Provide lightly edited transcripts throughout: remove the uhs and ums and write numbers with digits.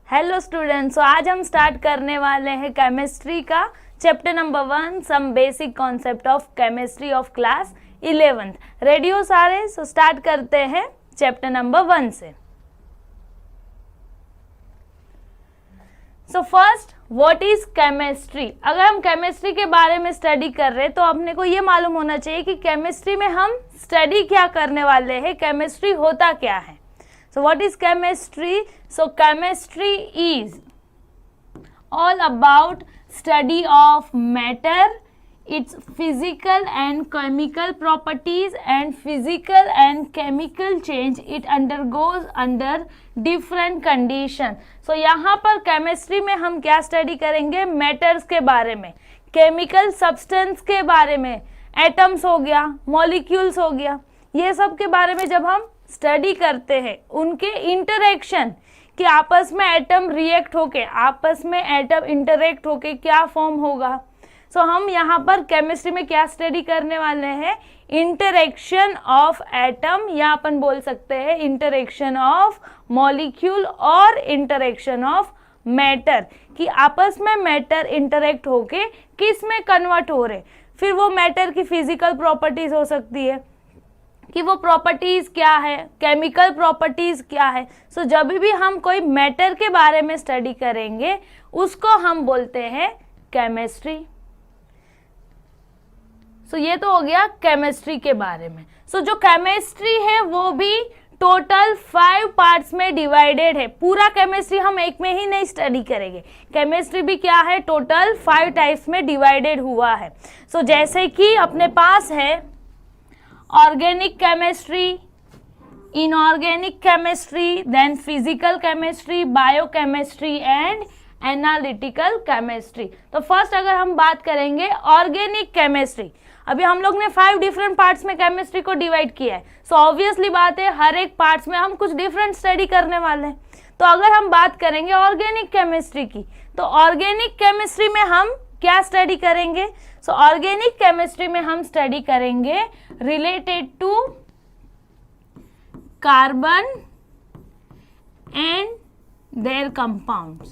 Hello students, तो आज हम स्टार्ट करने वाले हैं केमिस्ट्री का chapter number 1 some basic concept of chemistry of class 11th। Ready हो सारे? सो स्टार्ट करते हैं चैप्टर नंबर 1 से। So first, what is chemistry? अगर हम केमिस्ट्री के बारे में स्टडी कर रहे हैं तो अपने को ये मालूम होना चाहिए कि केमिस्ट्री में हम स्टडी क्या करने वाले हैं, केमिस्ट्री होता क्या है। So what is chemistry? So chemistry is all about study of matter, its physical and chemical properties and physical and chemical change it undergoes under different condition. So यहाँ पर chemistry में हम क्या study करेंगे? Matters के बारे में, chemical substance के बारे में, atoms हो गया, molecules हो गया, ये सब के बारे में जब हम स्टडी करते हैं, उनके इंटरेक्शन कि आपस में एटम रिएक्ट होके, आपस में एटम इंटरेक्ट होके क्या फॉर्म होगा। सो हम यहाँ पर केमिस्ट्री में क्या स्टडी करने वाले हैं? इंटरेक्शन ऑफ एटम, या अपन बोल सकते हैं इंटरेक्शन ऑफ मॉलिक्यूल और इंटरेक्शन ऑफ मैटर, कि आपस में मैटर इंटरेक्ट होके किस में कन्वर्ट हो रहे। फिर वो मैटर की फिजिकल प्रॉपर्टीज हो सकती है कि वो प्रॉपर्टीज क्या है, केमिकल प्रॉपर्टीज क्या है। सो जब भी हम कोई मैटर के बारे में स्टडी करेंगे उसको हम बोलते हैं केमिस्ट्री। सो ये तो हो गया केमिस्ट्री के बारे में। सो जो केमिस्ट्री है वो भी टोटल 5 पार्ट्स में डिवाइडेड है। पूरा केमिस्ट्री हम एक में ही नहीं स्टडी करेंगे, केमिस्ट्री भी क्या है, टोटल 5 टाइप्स में डिवाइडेड हुआ है। सो जैसे कि अपने पास है organic chemistry, inorganic chemistry, then physical chemistry, biochemistry and analytical chemistry. तो फर्स्ट अगर हम बात करेंगे ऑर्गेनिक केमिस्ट्री, अभी हम लोग ने 5 डिफरेंट पार्ट्स में केमिस्ट्री को डिवाइड किया है। सो ऑब्वियसली बात है हर एक पार्ट्स में हम कुछ डिफरेंट स्टडी करने वाले हैं। तो अगर हम बात करेंगे ऑर्गेनिक केमिस्ट्री की, तो ऑर्गेनिक केमिस्ट्री में हम क्या स्टडी करेंगे? सो ऑर्गेनिक केमिस्ट्री में हम स्टडी करेंगे related to carbon and their compounds.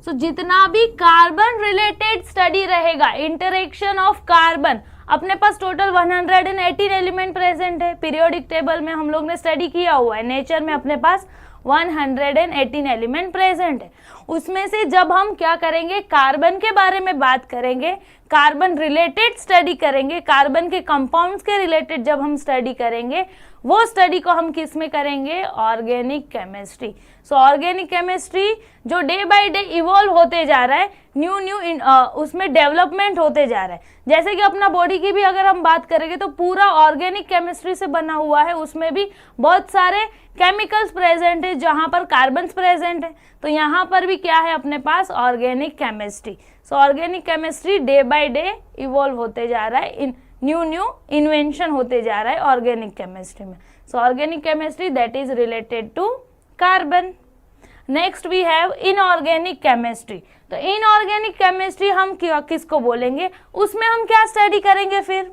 So जितना भी कार्बन रिलेटेड स्टडी रहेगा, इंटरेक्शन ऑफ कार्बन, अपने पास टोटल 118 एलिमेंट प्रेजेंट है। पीरियोडिक टेबल में हम लोग ने स्टडी किया हुआ है, नेचर में अपने पास 118 एलिमेंट प्रेजेंट है। उसमें से जब हम क्या करेंगे, कार्बन के बारे में बात करेंगे, कार्बन रिलेटेड स्टडी करेंगे, कार्बन के कंपाउंड्स के रिलेटेड जब हम स्टडी करेंगे, वो स्टडी को हम किस में करेंगे? Organic chemistry. So organic chemistry जो डे बाय डे इवॉल्व होते जा रहा है, न्यू उसमें डेवलपमेंट होते जा रहा है। जैसे कि अपना बॉडी की भी अगर हम बात करेंगे तो पूरा ऑर्गेनिक केमिस्ट्री से बना हुआ है, उसमें भी बहुत सारे केमिकल्स प्रेजेंट है जहाँ पर कार्बन्स प्रेजेंट है। तो यहाँ पर भी क्या है अपने पास? Organic chemistry. So organic chemistry day by day evolve होते जा रहा है, न्यू इन्वेंशन होते जा रहा है ऑर्गेनिक केमिस्ट्री में। So organic chemistry that is related to carbon. Next we have inorganic chemistry. तो इनऑर्गेनिक केमिस्ट्री हम किसको बोलेंगे? उसमें हम क्या स्टडी करेंगे फिर?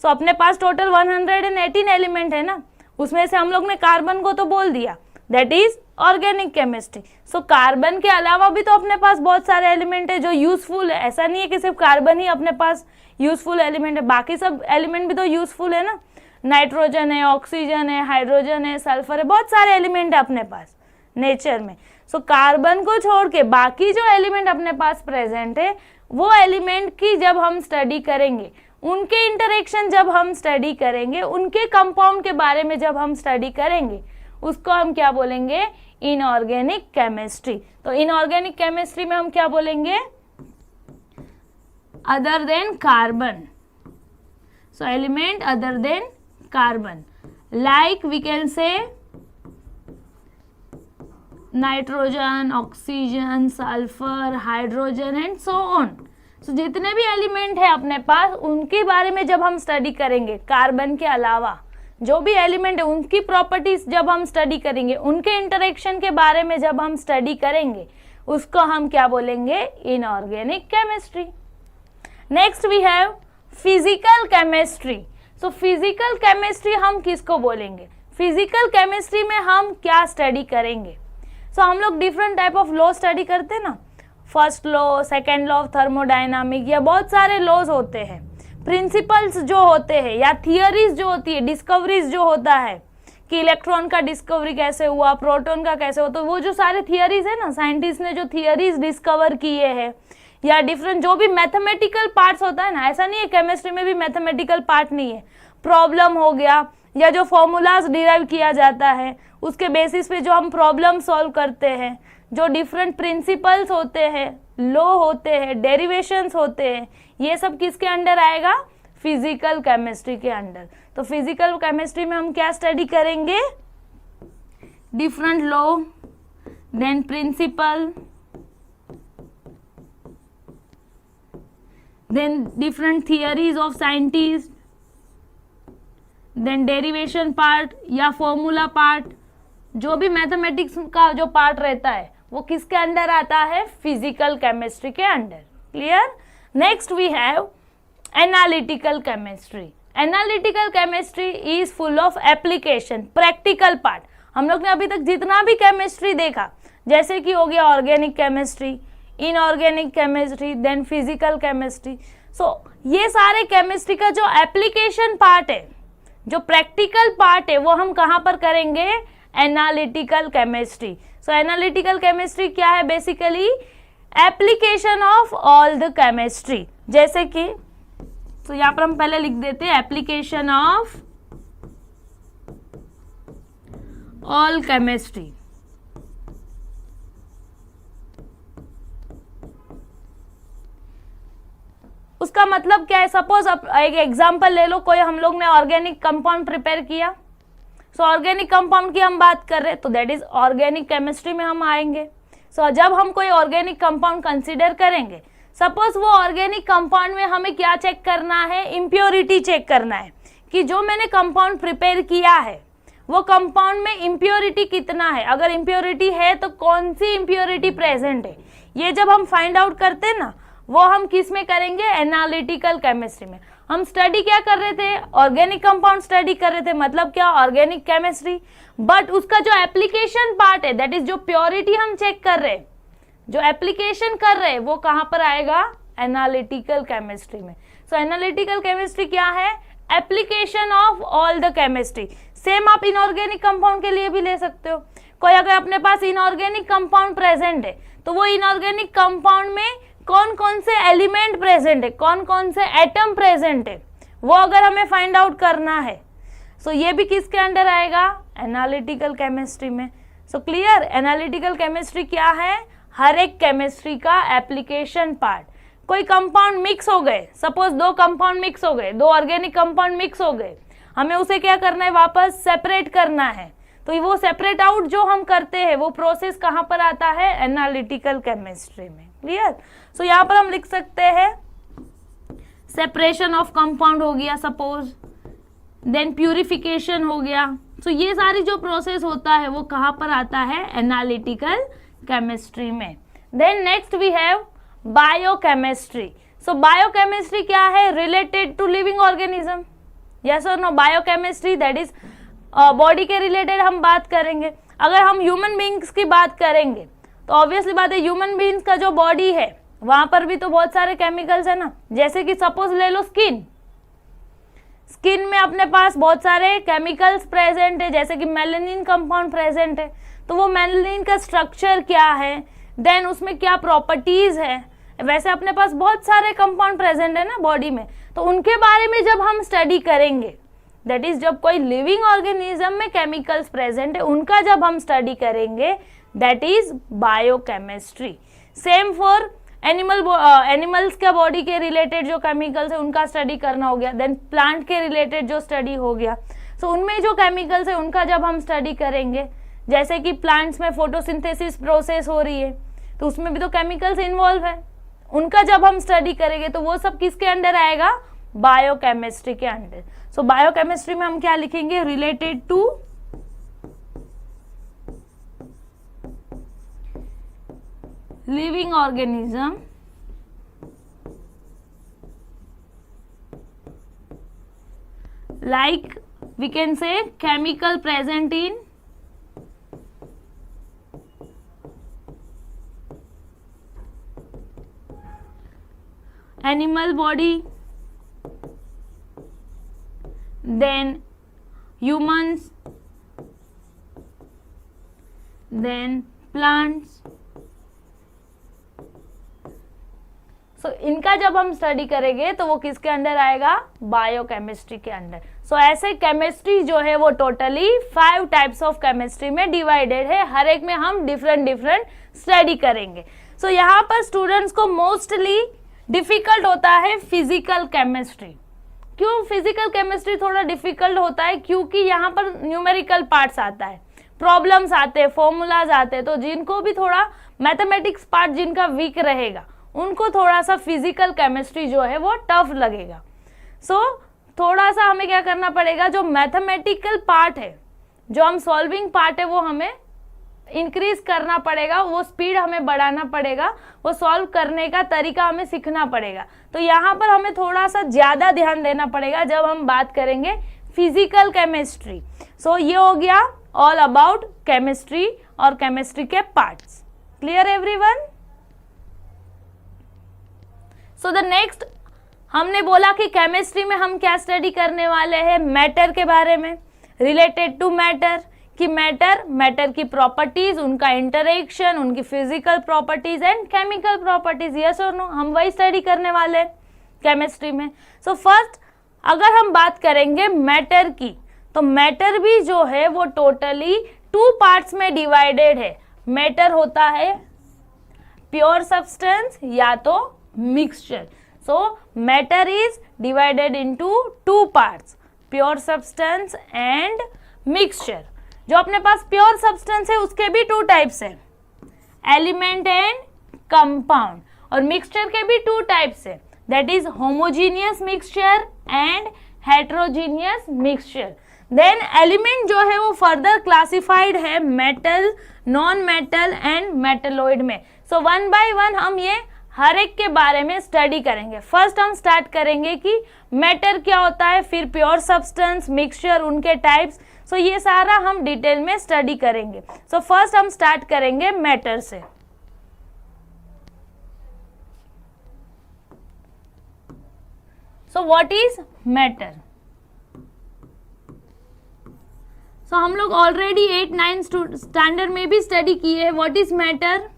सो अपने पास टोटल 118 एलिमेंट है ना, उसमें से हम लोग ने कार्बन को तो बोल दिया, that is organic chemistry. So carbon के अलावा भी तो अपने पास बहुत सारे एलिमेंट है जो यूजफुल है। ऐसा नहीं है कि सिर्फ कार्बन ही अपने पास यूजफुल एलिमेंट है, बाकी सब एलिमेंट भी तो यूजफुल है ना। नाइट्रोजन है, ऑक्सीजन है, हाइड्रोजन है, सल्फर है, बहुत सारे एलिमेंट है अपने पास नेचर में। सो कार्बन को छोड़ के बाकी जो एलिमेंट अपने पास प्रेजेंट है, वो एलिमेंट की जब हम स्टडी करेंगे, उनके इंटरेक्शन जब हम स्टडी करेंगे, उनके कंपाउंड के बारे में जब हम स्टडी करेंगे, उसको हम क्या बोलेंगे? Inorganic chemistry. तो इनऑर्गेनिक केमिस्ट्री में हम क्या बोलेंगे? Other than carbon. So element other than carbon, like we can say nitrogen, oxygen, sulphur, hydrogen and so on. So जितने भी एलिमेंट है अपने पास, उनके बारे में जब हम स्टडी करेंगे, कार्बन के अलावा जो भी एलिमेंट है उनकी प्रॉपर्टीज जब हम स्टडी करेंगे, उनके इंटरेक्शन के बारे में जब हम स्टडी करेंगे, उसको हम क्या बोलेंगे? Inorganic chemistry. Next we have physical chemistry. So physical chemistry हम किसको बोलेंगे? फिजिकल केमिस्ट्री में हम क्या स्टडी करेंगे? सो हम लोग different type of law study करते हैं ना, first law, second law of thermodynamic, या बहुत सारे लॉज होते हैं, प्रिंसिपल्स जो होते हैं या थियरीज जो होती है, डिस्कवरीज जो होता है कि इलेक्ट्रॉन का डिस्कवरी कैसे हुआ, प्रोटॉन का कैसे हुआ, तो वो जो सारे थियरीज है ना, साइंटिस्ट ने जो थियरीज डिस्कवर किए हैं, या डिफरेंट जो भी मैथमेटिकल पार्ट्स होता है ना, ऐसा नहीं है केमिस्ट्री में भी मैथमेटिकल पार्ट नहीं है, प्रॉब्लम हो गया या जो फॉर्मूलाज डिराइव किया जाता है उसके बेसिस पे जो हम प्रॉब्लम सॉल्व करते हैं, जो डिफरेंट प्रिंसिपल्स होते हैं, लॉ होते हैं, डेरिवेशंस होते हैं, ये सब किसके अंडर आएगा? फिजिकल केमिस्ट्री के अंडर। तो फिजिकल केमिस्ट्री में हम क्या स्टडी करेंगे? Different law, then principle, then different theories of scientist, then derivation part या फॉर्मूला पार्ट, जो भी मैथमेटिक्स का जो पार्ट रहता है वो किसके अंडर आता है? फिजिकल केमिस्ट्री के under. Clear? Next we have analytical chemistry. Analytical chemistry is full of application, practical part. हम लोग ने अभी तक जितना भी केमिस्ट्री देखा, जैसे कि हो गया organic chemistry, inorganic chemistry, then physical chemistry, so ये सारे केमिस्ट्री का जो एप्लीकेशन पार्ट है, जो प्रैक्टिकल पार्ट है, वो हम कहाँ पर करेंगे? Analytical chemistry. So analytical chemistry क्या है? Basically application of all the chemistry. जैसे कि तो यहाँ पर हम पहले लिख देते हैं एप्लीकेशन ऑफ ऑल केमिस्ट्री। उसका मतलब क्या है? सपोज एक एग्जांपल ले लो, कोई हम लोग ने ऑर्गेनिक कंपाउंड प्रिपेयर किया, सो ऑर्गेनिक कंपाउंड की हम बात कर रहे हैं, तो दैट इज ऑर्गेनिक केमिस्ट्री में हम आएंगे। सो जब हम कोई ऑर्गेनिक कंपाउंड कंसीडर करेंगे, सपोज वो ऑर्गेनिक कंपाउंड में हमें क्या चेक करना है? इम्प्योरिटी चेक करना है कि जो मैंने कंपाउंड प्रिपेयर किया है वो कंपाउंड में इम्प्योरिटी कितना है, अगर इम्प्योरिटी है तो कौन सी इम्प्योरिटी प्रेजेंट है। ये जब हम फाइंड आउट करते हैं ना, वो हम किस में करेंगे? एनालिटिकल केमिस्ट्री में। हम स्टडी क्या कर रहे थे? ऑर्गेनिक कंपाउंड स्टडी कर रहे थे, मतलब क्या? Organic chemistry. बट उसका जो एप्लीकेशन पार्ट है, दैट इज जो प्योरिटी हम चेक कर रहे हैं, जो एप्लीकेशन कर रहे हैं, वो कहां पर आएगा? एनालिटिकल केमिस्ट्री में। सो एनालिटिकल केमिस्ट्री क्या है? Application of all the chemistry. Same आप इनऑर्गेनिक कंपाउंड के लिए भी ले सकते हो। कोई अगर अपने पास इनऑर्गेनिक कंपाउंड प्रेजेंट है, तो वो इनऑर्गेनिक कंपाउंड में कौन कौन से एलिमेंट प्रेजेंट है, कौन कौन से एटम प्रेजेंट है, वो अगर हमें फाइंड आउट करना है, सो ये भी किसके अंडर आएगा? एनालिटिकल केमिस्ट्री में। So clear? एनालिटिकल केमिस्ट्री क्या है? हर एक केमिस्ट्री का एप्लीकेशन पार्ट। कोई कंपाउंड मिक्स हो गए, सपोज दो कंपाउंड मिक्स हो गए, दो ऑर्गेनिक कंपाउंड मिक्स हो गए, हमें उसे क्या करना है? वापस सेपरेट करना है। तो वो सेपरेट आउट जो हम करते हैं, वो प्रोसेस कहाँ पर आता है? एनालिटिकल केमिस्ट्री में। क्लियर? सो यहाँ पर हम लिख सकते हैं सेपरेशन ऑफ कंपाउंड हो गया सपोज, देन प्यूरिफिकेशन हो गया। सो ये सारी जो प्रोसेस होता है वो कहाँ पर आता है? एनालिटिकल केमिस्ट्री में। Then next we have biochemistry. So biochemistry क्या है? Related to living organism. Yes और no? Biochemistry that is body के रिलेटेड हम बात करेंगे। अगर हम ह्यूमन बींग्स की बात करेंगे तो ऑब्वियसली बात है, ह्यूमन बींग्स का जो बॉडी है वहां पर भी तो बहुत सारे केमिकल्स है ना। जैसे कि सपोज ले लो स्किन, स्किन में अपने पास बहुत सारे केमिकल्स प्रेजेंट है, जैसे कि मेलानिन कंपाउंड प्रेजेंट है। तो वो मेलानिन का स्ट्रक्चर क्या है, देन उसमें क्या प्रॉपर्टीज है, वैसे अपने पास बहुत सारे कंपाउंड प्रेजेंट है ना बॉडी में, तो उनके बारे में जब हम स्टडी करेंगे, दैट इज जब कोई लिविंग ऑर्गेनिज्म में केमिकल्स प्रेजेंट है उनका जब हम स्टडी करेंगे, that is biochemistry. Same for animals के बॉडी के रिलेटेड जो केमिकल्स है उनका स्टडी करना हो गया। देन प्लांट के रिलेटेड जो स्टडी हो गया, सो उनमें जो केमिकल्स है उनका जब हम स्टडी करेंगे, जैसे कि प्लांट्स में फोटोसिंथेसिस प्रोसेस हो रही है तो उसमें भी तो केमिकल्स इन्वॉल्व है, उनका जब हम स्टडी करेंगे तो वो सब किसके अंडर आएगा? बायोकेमिस्ट्री के अंडर। सो बायोकेमिस्ट्री में हम क्या लिखेंगे? Related to living organism like we can say chemical present in animal body, then humans, then plants. सो इनका जब हम स्टडी करेंगे तो वो किसके अंडर आएगा, बायोकेमिस्ट्री के अंडर. सो ऐसे केमिस्ट्री जो है वो टोटली 5 टाइप्स ऑफ केमिस्ट्री में डिवाइडेड है. हर एक में हम डिफरेंट स्टडी करेंगे. सो यहाँ पर स्टूडेंट्स को मोस्टली डिफिकल्ट होता है फिजिकल केमिस्ट्री. क्यों फिजिकल केमिस्ट्री थोड़ा डिफिकल्ट होता है, क्योंकि यहाँ पर न्यूमेरिकल पार्ट्स आता है, प्रॉब्लम्स आते हैं, फॉर्मूलाज आते हैं. तो जिनको भी थोड़ा मैथमेटिक्स पार्ट जिनका वीक रहेगा उनको थोड़ा सा फिजिकल केमिस्ट्री जो है वो टफ लगेगा. सो थोड़ा सा हमें क्या करना पड़ेगा, जो मैथमेटिकल पार्ट है, जो हम सॉल्विंग पार्ट है वो हमें इंक्रीज करना पड़ेगा, वो स्पीड हमें बढ़ाना पड़ेगा, वो सॉल्व करने का तरीका हमें सीखना पड़ेगा. तो यहाँ पर हमें थोड़ा सा ज़्यादा ध्यान देना पड़ेगा जब हम बात करेंगे फिजिकल केमिस्ट्री. सो ये हो गया ऑल अबाउट केमिस्ट्री और केमिस्ट्री के parts. Clear everyone? So the next हमने बोला कि केमिस्ट्री में हम क्या स्टडी करने वाले हैं, मैटर के बारे में, रिलेटेड टू मैटर, कि मैटर की प्रॉपर्टीज, उनका इंटरेक्शन, उनकी physical properties and chemical properties. Yes और नो, हम वही स्टडी करने वाले हैं केमिस्ट्री में. सो फर्स्ट अगर हम बात करेंगे मैटर की, तो मैटर भी जो है वो टोटली 2 पार्ट्स में डिवाइडेड है. मैटर होता है प्योर सब्सटेंस या तो mixture. So matter is divided into 2 parts, pure substance and mixture. जो अपने पास प्योर सब्सटेंस है उसके भी 2 टाइप्स है, एलिमेंट एंड कंपाउंड. और मिक्सचर के भी 2 टाइप्स है, that is homogeneous mixture and heterogeneous mixture. Then element जो है वो फर्दर क्लासिफाइड है metal, non metal and metalloid में. सो 1 बाय 1 हम ये हर एक के बारे में स्टडी करेंगे. फर्स्ट हम स्टार्ट करेंगे कि मैटर क्या होता है, फिर प्योर सब्सटेंस, मिक्सचर, उनके टाइप्स. सो ये सारा हम डिटेल में स्टडी करेंगे. सो फर्स्ट हम स्टार्ट करेंगे मैटर से. So what is matter? So हम लोग ऑलरेडी 8-9 स्टैंडर्ड में भी स्टडी किए. What is matter?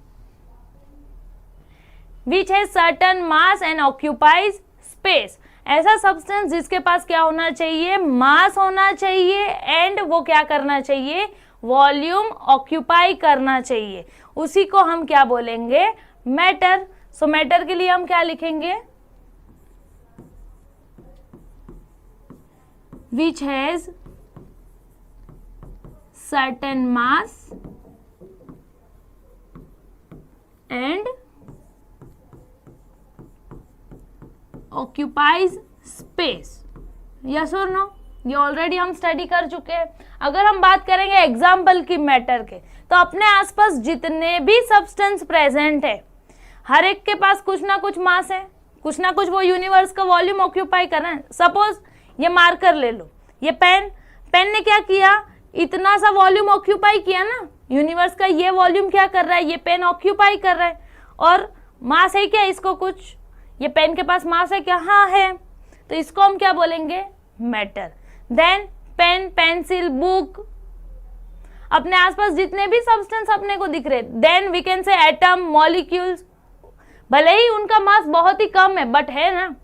Which has certain mass and occupies space. ऐसा सब्सटेंस जिसके पास क्या होना चाहिए, मास होना चाहिए एंड वो क्या करना चाहिए, वॉल्यूम ऑक्यूपाई करना चाहिए. उसी को हम क्या बोलेंगे, मैटर. सो मैटर के लिए हम क्या लिखेंगे, which has certain mass and occupies space. Yes और नो, ये ऑलरेडी हम स्टडी कर चुके हैं. अगर हम बात करेंगे एग्जाम्पल की मैटर के, तो अपने आसपास जितने भी सब्सटेंस प्रेजेंट है हर एक के पास कुछ ना कुछ मास है, कुछ ना कुछ वो यूनिवर्स का वॉल्यूम ऑक्यूपाई कर रहे हैं. सपोज ये मार्कर ले लो, ये पेन ने क्या किया, इतना सा वॉल्यूम ऑक्यूपाई किया ना, यूनिवर्स का ये वॉल्यूम क्या कर रहा है, ये पेन ऑक्यूपाई कर रहा है. और मास है क्या इसको, कुछ ये पेन के पास मास है क्या, हाँ है. तो इसको हम क्या बोलेंगे, matter. Then pen, pencil, book, अपने आसपास जितने भी सब्सटेंस अपने को दिख रहे. Then we can say atom, molecules, भले ही उनका मास बहुत ही कम है बट है ना,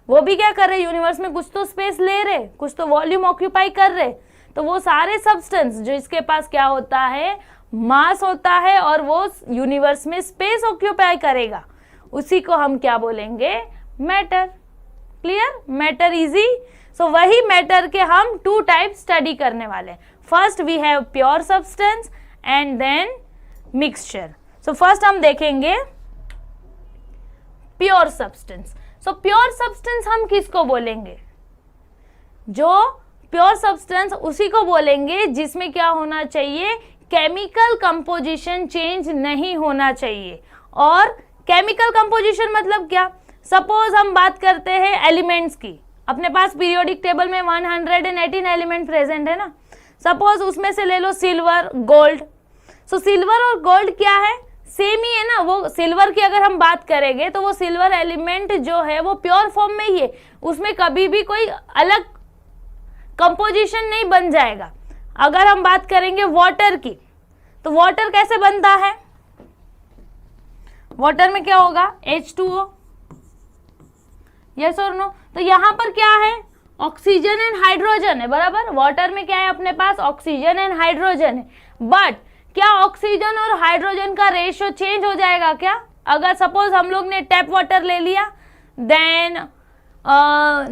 वो भी क्या कर रहे, यूनिवर्स में कुछ तो स्पेस ले रहे, कुछ तो वॉल्यूम ऑक्यूपाई कर रहे. तो वो सारे सब्सटेंस जो इसके पास क्या होता है, मास होता है और वो यूनिवर्स में स्पेस ऑक्यूपाई करेगा, उसी को हम क्या बोलेंगे, matter. Clear? Matter easy. So वही मैटर के हम 2 टाइप स्टडी करने वाले हैं. First we have pure substance and then mixture. So first हम देखेंगे pure substance. So pure substance हम किसको बोलेंगे, जो प्योर सब्सटेंस उसी को बोलेंगे जिसमें क्या होना चाहिए, केमिकल कंपोजिशन चेंज नहीं होना चाहिए. और केमिकल कंपोजिशन मतलब क्या, सपोज हम बात करते हैं एलिमेंट्स की, अपने पास पीरियोडिक टेबल में 118 एलिमेंट प्रेजेंट है ना। सपोज उसमें से ले लो सिल्वर, गोल्ड। सो सिल्वर और गोल्ड क्या है, सेम ही है ना। वो सिल्वर की अगर हम बात करेंगे तो वो सिल्वर एलिमेंट जो है वो प्योर फॉर्म में ही है, उसमें कभी भी कोई अलग कंपोजिशन नहीं बन जाएगा। अगर हम बात करेंगे वाटर की, तो वाटर कैसे बनता है, वाटर में क्या होगा, H2O, यस और नो। तो यहां पर क्या है, ऑक्सीजन एंड हाइड्रोजन है, बराबर। वाटर में क्या है अपने पास, ऑक्सीजन एंड हाइड्रोजन है। बट क्या ऑक्सीजन और हाइड्रोजन का रेशियो चेंज हो जाएगा क्या? अगर सपोज हम लोग ने टैप वाटर ले लिया, देन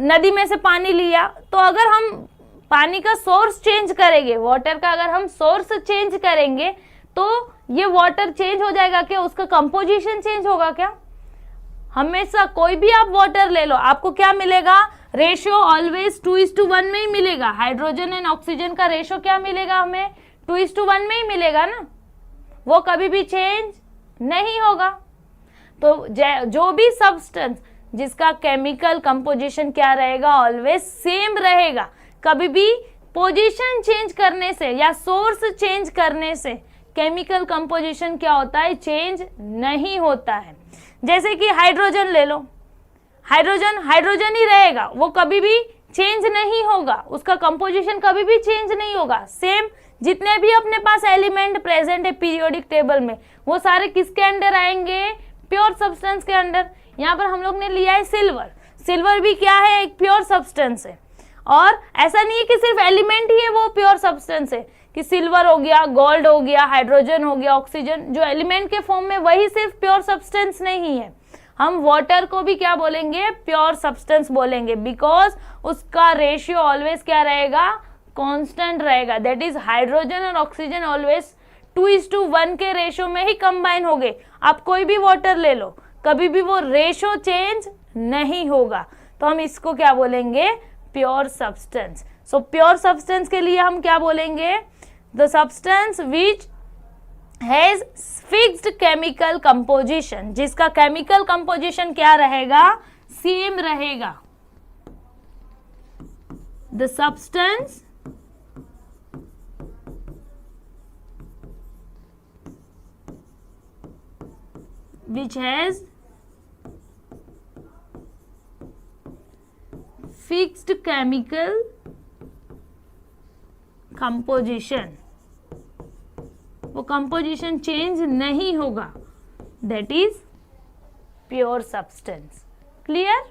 नदी में से पानी लिया, तो अगर हम पानी का सोर्स चेंज करेंगे, वाटर का अगर हम सोर्स चेंज करेंगे, तो ये वाटर चेंज हो जाएगा क्या, उसका कंपोजिशन चेंज होगा क्या? हमेशा कोई भी आप वाटर ले लो, आपको क्या मिलेगा, रेशियो ऑलवेज 2:1 में ही मिलेगा। हाइड्रोजन एंड ऑक्सीजन का रेशियो क्या मिलेगा हमें, 2:1 में ही मिलेगा ना, वो कभी भी चेंज नहीं होगा। तो जो भी सब्सटेंस जिसका केमिकल कंपोजिशन क्या रहेगा, ऑलवेज सेम रहेगा। कभी भी पोजीशन चेंज करने से या सोर्स चेंज करने से केमिकल कंपोजिशन क्या होता है, चेंज नहीं होता है। जैसे कि हाइड्रोजन ले लो, हाइड्रोजन ही रहेगा, वो कभी भी चेंज नहीं होगा, उसका कंपोजिशन कभी भी चेंज नहीं होगा। सेम जितने भी अपने पास एलिमेंट प्रेजेंट है पीरियोडिक टेबल में, वो सारे किसके अंडर आएंगे, प्योर सब्सटेंस के अंडर। यहाँ पर हम लोग ने लिया है सिल्वर, सिल्वर भी क्या है, एक प्योर सब्सटेंस है। और ऐसा नहीं है कि सिर्फ एलिमेंट ही है वो प्योर सब्सटेंस है, कि सिल्वर हो गया, गोल्ड हो गया, हाइड्रोजन हो गया, ऑक्सीजन, जो एलिमेंट के फॉर्म में वही सिर्फ प्योर सब्सटेंस नहीं है। हम वाटर को भी क्या बोलेंगे, प्योर सब्सटेंस बोलेंगे, बिकॉज उसका रेशियो ऑलवेज क्या रहेगा, कांस्टेंट रहेगा। दैट इज हाइड्रोजन और ऑक्सीजन ऑलवेज 2:1 के रेशियो में ही कंबाइन हो गए। आप कोई भी वाटर ले लो, कभी भी वो रेशियो चेंज नहीं होगा, तो हम इसको क्या बोलेंगे, pure substance. So pure substance के लिए हम क्या बोलेंगे, the substance which has fixed chemical composition, जिसका केमिकल कंपोजिशन क्या रहेगा, सेम रहेगा। The substance which has fixed chemical composition, वो कंपोजिशन चेंज नहीं होगा, that is pure substance. Clear?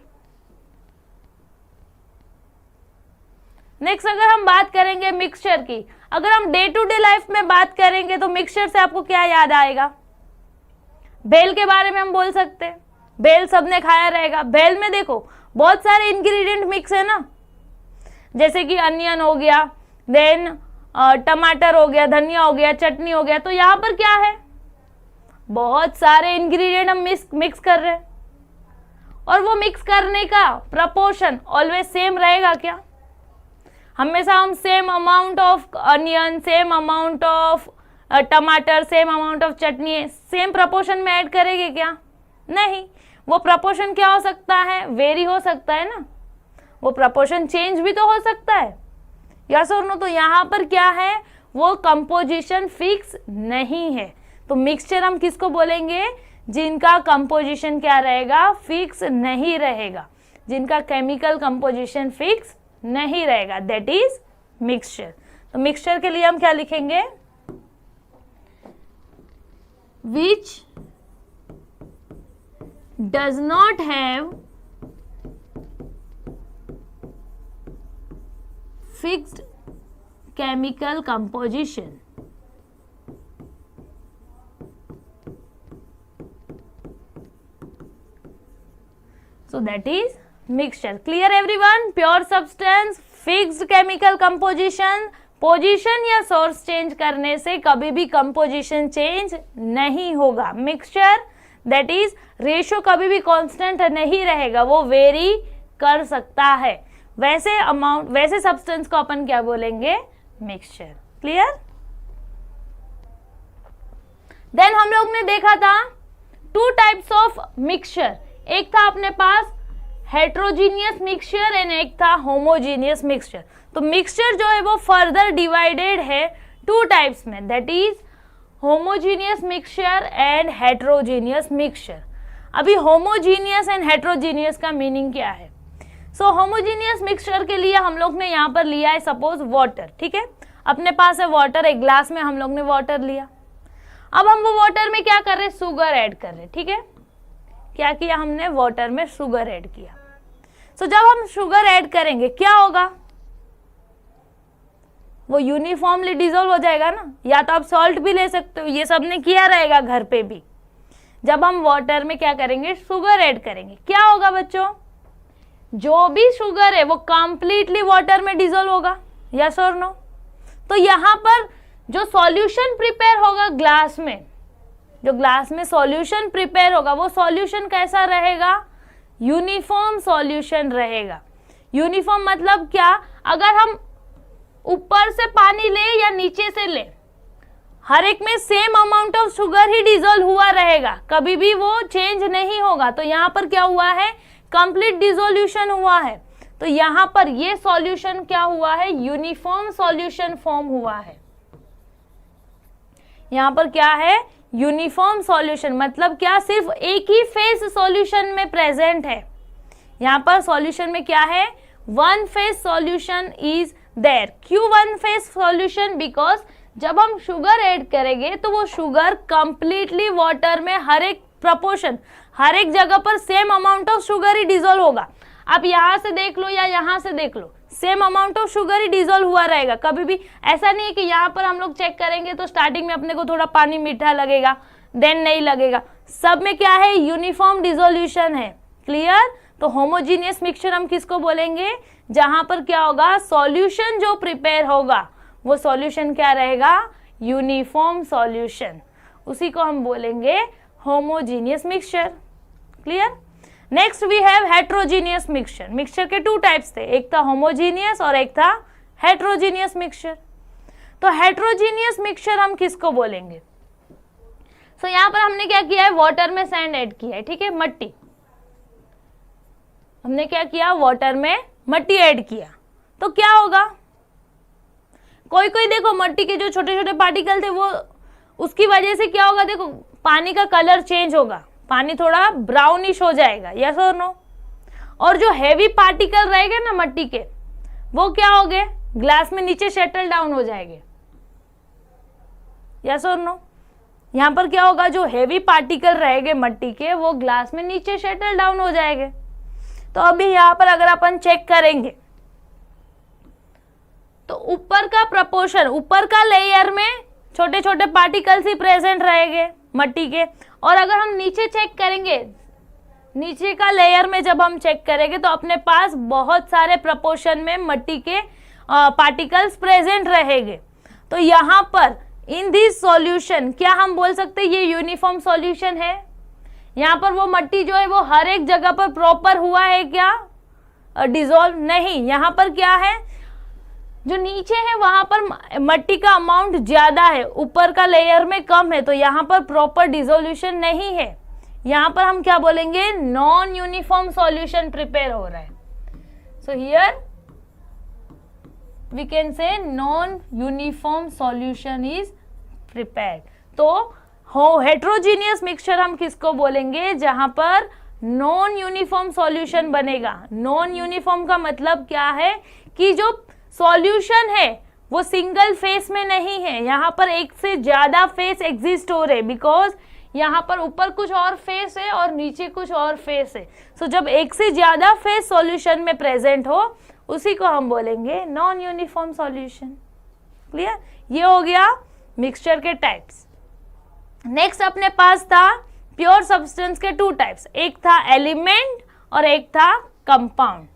Next अगर हम बात करेंगे मिक्सचर की, अगर हम डे टू डे लाइफ में बात करेंगे तो मिक्सचर से आपको क्या याद आएगा, भेल के बारे में हम बोल सकते हैं, भेल सबने खाया रहेगा। भेल में देखो बहुत सारे इंग्रेडिएंट मिक्स है ना, जैसे कि अनियन हो गया, देन टमाटर हो गया, धनिया हो गया, चटनी हो गया। तो यहाँ पर क्या है, बहुत सारे इंग्रेडिएंट हम मिक्स कर रहे हैं, और वो मिक्स करने का प्रपोर्शन ऑलवेज सेम रहेगा क्या? हमेशा हम same amount of onion, same amount of टमाटर, सेम अमाउंट ऑफ चटनी सेम प्रपोर्शन में ऐड करेंगे क्या? नहीं, वो प्रपोर्शन क्या हो सकता है, वेरी हो सकता है ना, वो प्रपोर्शन चेंज भी तो हो सकता है, यस और नो। तो यहाँ पर क्या है, वो कंपोजिशन फिक्स नहीं है। तो मिक्सचर हम किसको बोलेंगे, जिनका कंपोजिशन क्या रहेगा, फिक्स नहीं रहेगा, जिनका केमिकल कंपोजिशन फिक्स नहीं रहेगा, दैट इज मिक्सचर। तो मिक्सचर के लिए हम क्या लिखेंगे, which does not have fixed chemical composition. So that is mixture. Clear everyone? Pure substance, fixed chemical composition, position या सोर्स चेंज करने से कभी भी कंपोजिशन चेंज नहीं होगा। मिक्सचर दैट इज रेशियो कभी भी कांस्टेंट नहीं रहेगा, वो वेरी कर सकता है। वैसे अमाउंट, वैसे सब्सटेंस को अपन क्या बोलेंगे, मिक्सचर। क्लियर? देन हम लोग ने देखा था 2 टाइप्स ऑफ मिक्सचर। एक था अपने पास हेट्रोजीनियस मिक्सचर एंड एक था होमोजीनियस मिक्सचर। तो मिक्सचर जो है वो फर्दर डिवाइडेड है टू टाइप्स में, that is homogeneous mixture and heterogeneous mixture. अभी होमोजीनियस एंड हेट्रोजीनियस का मीनिंग क्या है? सो होमोजीनियस मिक्सचर के लिए हम लोग ने यहाँ पर लिया है सपोज वाटर, ठीक है, अपने पास है वाटर, एक ग्लास में हम लोग ने वाटर लिया। अब हम वो वाटर में क्या कर रहे हैं? शुगर ऐड कर रहे हैं, ठीक है। क्या किया हमने? वाटर में शुगर ऐड किया। सो जब हम शुगर ऐड करेंगे क्या होगा? वो यूनिफॉर्मली डिसॉल्व हो जाएगा ना। या तो आप सॉल्ट भी ले सकते हो, ये सबने किया रहेगा घर पे भी। जब हम वाटर में क्या करेंगे? शुगर ऐड करेंगे, क्या होगा बच्चों? जो भी शुगर है वो कंप्लीटली वाटर में डिसॉल्व होगा, यस और नो? तो यहाँ पर जो सॉल्यूशन प्रिपेयर होगा ग्लास में, जो ग्लास में सॉल्यूशन प्रिपेयर होगा वो सॉल्यूशन कैसा रहेगा? यूनिफॉर्म सॉल्यूशन रहेगा। यूनिफॉर्म मतलब क्या? अगर हम ऊपर से पानी ले या नीचे से ले, हर एक में सेम अमाउंट ऑफ शुगर ही डिसॉल्व हुआ रहेगा, कभी भी वो चेंज नहीं होगा। तो यहाँ पर क्या हुआ है? कंप्लीट डिसोल्यूशन हुआ है। तो यहाँ पर ये सॉल्यूशन क्या हुआ है? यूनिफॉर्म सॉल्यूशन फॉर्म हुआ है। यहाँ पर क्या है? यूनिफॉर्म सॉल्यूशन मतलब क्या? सिर्फ एक ही फेज सॉल्यूशन में प्रेजेंट है। यहाँ पर सॉल्यूशन में क्या है? One phase solution is there. क्यों वन फेज सॉल्यूशन? बिकॉज जब हम शुगर ऐड करेंगे तो वो शुगर कंप्लीटली वाटर में हर एक प्रपोर्शन, हर एक जगह पर सेम अमाउंट ऑफ शुगर ही डिसॉल्व होगा। आप यहाँ से देख लो या यहाँ से देख लो, सेम अमाउंट ऑफ शुगर ही डिसॉल्व हुआ रहेगा। कभी भी ऐसा नहीं है कि यहाँ पर हम लोग चेक करेंगे तो स्टार्टिंग में अपने को थोड़ा पानी मीठा लगेगा, देन नहीं लगेगा। सब में क्या है? यूनिफॉर्म डिसोल्यूशन है। क्लियर? तो होमोजीनियस मिक्सचर हम किसको बोलेंगे? जहां पर क्या होगा? सॉल्यूशन जो प्रिपेयर होगा वो सॉल्यूशन क्या रहेगा? Uniform solution. उसी को हम बोलेंगे homogeneous mixture. Clear? Next we have heterogeneous mixture. Mixture के टू टाइप्स थे, एक था होमोजीनियस और एक था हेट्रोजीनियस मिक्सचर। तो हेट्रोजीनियस मिक्सचर हम किसको बोलेंगे? सो यहाँ पर हमने क्या किया है? वाटर में सैंड ऐड किया है, ठीक है, मट्टी। हमने क्या किया? वाटर में मट्टी ऐड किया। तो क्या होगा? कोई कोई देखो मट्टी के जो छोटे छोटे पार्टिकल थे वो, उसकी वजह से क्या होगा? देखो पानी का कलर चेंज होगा, पानी थोड़ा ब्राउनिश हो जाएगा, यस और नो? और जो हैवी पार्टिकल रहेंगे ना मट्टी के, वो क्या हो गए? ग्लास में नीचे सेटल डाउन हो जाएंगे, यस और नो? यहाँ पर क्या होगा? जो हैवी पार्टिकल रहेंगे मट्टी के वो ग्लास में नीचे सेटल डाउन हो जाएंगे। तो अभी यहाँ पर अगर अपन चेक करेंगे तो ऊपर का प्रपोर्शन, ऊपर का लेयर में छोटे छोटे पार्टिकल्स ही प्रेजेंट रहेंगे मट्टी के, और अगर हम नीचे चेक करेंगे, नीचे का लेयर में जब हम चेक करेंगे तो अपने पास बहुत सारे प्रपोर्शन में मट्टी के पार्टिकल्स प्रेजेंट रहेंगे। तो यहाँ पर इन दिस सॉल्यूशन क्या हम बोल सकते हैं? ये यूनिफॉर्म सॉल्यूशन है। यहाँ पर वो मट्टी जो है वो हर एक जगह पर प्रॉपर हुआ है क्या? डिसॉल्व नहीं। यहाँ पर क्या है? जो नीचे है वहां पर मट्टी का अमाउंट ज्यादा है, ऊपर का लेयर में कम है, तो यहाँ पर प्रॉपर डिसोल्यूशन नहीं है। यहाँ पर हम क्या बोलेंगे? नॉन यूनिफॉर्म सॉल्यूशन प्रिपेयर हो रहा है। So here we can say non uniform solution is prepared. तो हेट्रोजीनियस मिक्सचर हम किसको बोलेंगे? जहां पर नॉन यूनिफॉर्म सॉल्यूशन बनेगा। नॉन यूनिफॉर्म का मतलब क्या है? कि जो सॉल्यूशन है वो सिंगल फेस में नहीं है, यहाँ पर एक से ज्यादा फेस एग्जिस्ट हो रहे, बिकॉज यहाँ पर ऊपर कुछ और फेस है और नीचे कुछ और फेस है। सो जब एक से ज्यादा फेस सॉल्यूशन में प्रेजेंट हो उसी को हम बोलेंगे नॉन यूनिफॉर्म सॉल्यूशन। क्लियर? ये हो गया मिक्सचर के टाइप्स। नेक्स्ट अपने पास था प्योर सब्सटेंस के टू टाइप्स, एक था एलिमेंट और एक था compound.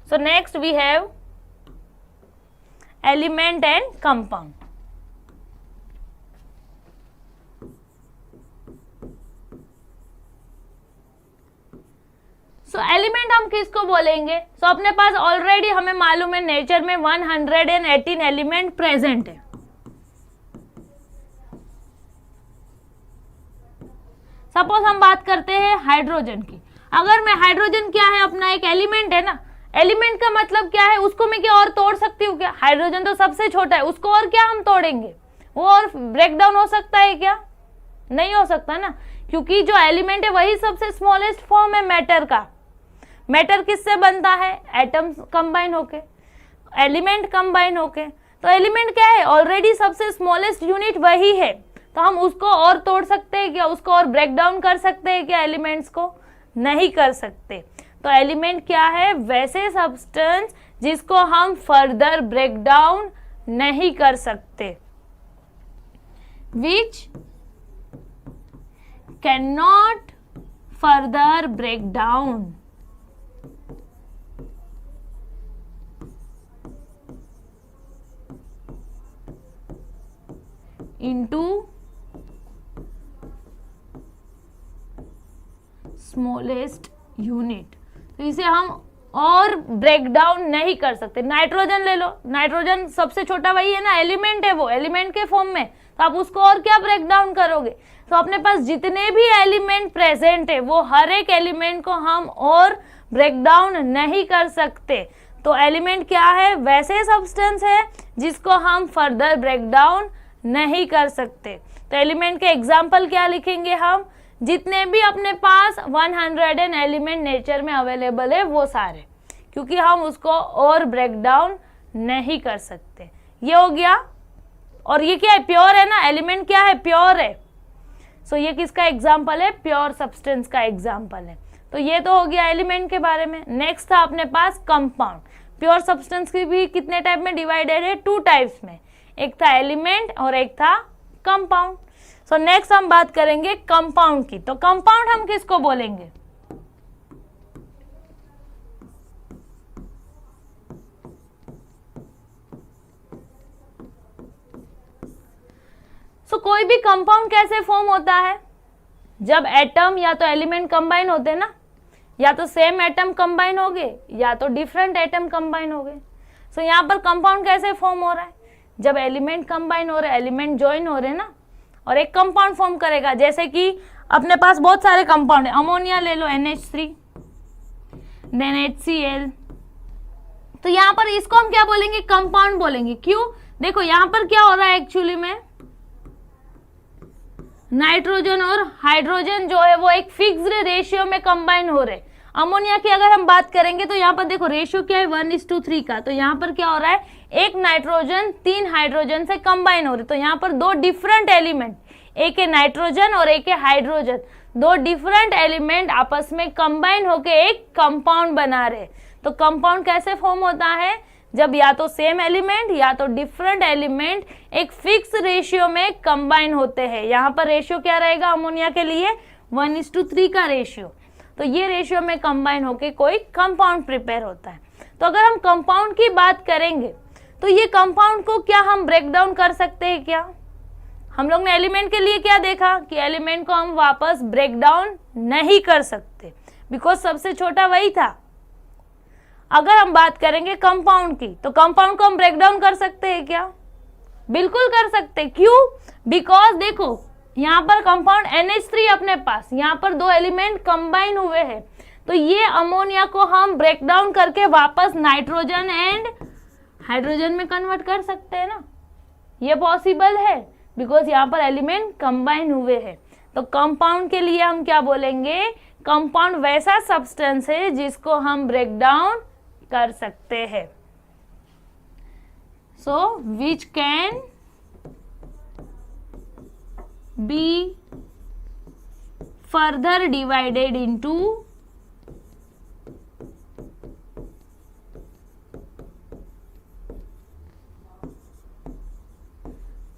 So next we have element and compound. So element हम किसको बोलेंगे? सो अपने पास ऑलरेडी हमें मालूम है नेचर में 118 एलिमेंट प्रेजेंट है। सपोज हम बात करते हैं हाइड्रोजन की। अगर मैं हाइड्रोजन क्या है अपना एक एलिमेंट है ना, एलिमेंट का मतलब क्या है, उसको मैं क्या और तोड़ सकती हूँ क्या? हाइड्रोजन तो सबसे छोटा है, उसको और क्या हम तोड़ेंगे? वो और ब्रेक डाउन हो सकता है क्या? नहीं हो सकता ना, क्योंकि जो एलिमेंट है वही सबसे स्मॉलेस्ट फॉर्म है मैटर का। मैटर किससे बनता है? एटम्स कंबाइन होके, एलिमेंट कंबाइन होके। तो एलिमेंट क्या है? ऑलरेडी सबसे स्मॉलेस्ट यूनिट वही है, तो हम उसको और तोड़ सकते हैं क्या? उसको और ब्रेक डाउन कर सकते हैं क्या? एलिमेंट्स को नहीं कर सकते। तो एलिमेंट क्या है? वैसे सब्सटेंस जिसको हम फर्दर ब्रेक डाउन नहीं कर सकते, which can not further break down into smallest unit. तो इसे हम और ब्रेक डाउन नहीं कर सकते। नाइट्रोजन ले लो, नाइट्रोजन सबसे छोटा वही है ना, एलिमेंट है, वो एलिमेंट के फॉर्म में, तो आप उसको और क्या ब्रेक डाउन करोगे? तो अपने पास जितने भी एलिमेंट प्रेजेंट है वो हर एक एलिमेंट को हम और ब्रेक डाउन नहीं कर सकते। तो एलिमेंट क्या है? वैसे सब्सटेंस है जिसको हम फर्दर ब्रेक डाउन नहीं कर सकते। तो एलिमेंट के एग्जाम्पल क्या लिखेंगे हम? जितने भी अपने पास 100 एलिमेंट नेचर में अवेलेबल है वो सारे, क्योंकि हम उसको और ब्रेक डाउन नहीं कर सकते। ये हो गया। और ये क्या है? प्योर है ना, एलिमेंट क्या है? प्योर है। सो ये किसका एग्जाम्पल है? प्योर सब्सटेंस का एग्जाम्पल है। तो ये तो हो गया एलिमेंट के बारे में। नेक्स्ट था अपने पास कंपाउंड। प्योर सब्सटेंस की भी कितने टाइप में डिवाइडेड है? 2 टाइप्स में, एक था एलिमेंट और एक था कंपाउंड। सो नेक्स्ट हम बात करेंगे कंपाउंड की। तो कंपाउंड हम किसको बोलेंगे? सो कोई भी कंपाउंड कैसे फॉर्म होता है? जब एटम या तो एलिमेंट कंबाइन होते हैं ना, या तो सेम एटम कंबाइन हो गए या तो डिफरेंट एटम कंबाइन हो गए। सो यहाँ पर कंपाउंड कैसे फॉर्म हो रहा है? जब एलिमेंट कंबाइन हो रहे हैं, एलिमेंट ज्वाइन हो रहे हैं ना, और एक कंपाउंड फॉर्म करेगा। जैसे कि अपने पास बहुत सारे कंपाउंड है, अमोनिया ले लो NH3, देन HCl। तो यहाँ पर इसको हम क्या बोलेंगे? कंपाउंड बोलेंगे। क्यों? देखो यहाँ पर क्या हो रहा है एक्चुअली में, नाइट्रोजन और हाइड्रोजन जो है वो एक फिक्स्ड रेशियो में कंबाइन हो रहे। अमोनिया की अगर हम बात करेंगे तो यहाँ पर देखो रेशियो क्या है? 1:3 का। तो यहाँ पर क्या हो रहा है? एक नाइट्रोजन 3 हाइड्रोजन से कंबाइन हो रही। तो यहाँ पर 2 डिफरेंट एलिमेंट, एक है नाइट्रोजन और एक है हाइड्रोजन, 2 डिफरेंट एलिमेंट आपस में कंबाइन होके एक कंपाउंड बना रहे। तो कंपाउंड कैसे फॉर्म होता है? जब या तो सेम एलिमेंट या तो डिफरेंट एलिमेंट एक फिक्स रेशियो में कंबाइन होते हैं। यहाँ पर रेशियो क्या रहेगा अमोनिया के लिए? 1:3 का रेशियो। तो ये रेशियो में कंबाइन होके कोई कंपाउंड प्रिपेयर होता है। तो अगर हम कंपाउंड की बात करेंगे तो ये कंपाउंड को क्या हम ब्रेक डाउन कर सकते हैं क्या? हम लोग ने एलिमेंट के लिए क्या देखा कि एलिमेंट को हम वापस ब्रेक डाउन नहीं कर सकते, बिकॉज सबसे छोटा वही था। अगर हम बात करेंगे कंपाउंड की, तो कंपाउंड को हम ब्रेक डाउन कर सकते हैं क्या? बिल्कुल कर सकते। क्यों? बिकॉज देखो यहाँ पर कंपाउंड NH3 अपने पास, यहाँ पर 2 एलिमेंट कंबाइन हुए हैं, तो ये अमोनिया को हम ब्रेक डाउन करके वापस नाइट्रोजन एंड हाइड्रोजन में कन्वर्ट कर सकते हैं ना। ये पॉसिबल है बिकॉज यहाँ पर एलिमेंट कंबाइन हुए हैं। तो कंपाउंड के लिए हम क्या बोलेंगे? कंपाउंड वैसा सब्सटेंस है जिसको हम ब्रेक डाउन कर सकते हैं। So which can be further divided into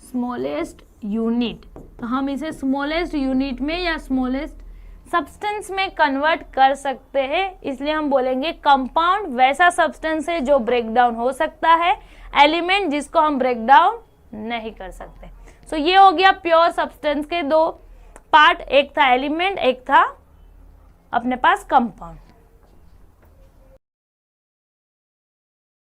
smallest unit. तो हम इसे स्मॉलेस्ट यूनिट में या स्मॉलेस्ट सब्सटेंस में कन्वर्ट कर सकते हैं, इसलिए हम बोलेंगे कंपाउंड वैसा सब्सटेंस है जो ब्रेक डाउन हो सकता है, एलिमेंट जिसको हम ब्रेक डाउन नहीं कर सकते। सो ये हो गया प्योर सब्सटेंस के 2 पार्ट, एक था एलिमेंट, एक था अपने पास कंपाउंड।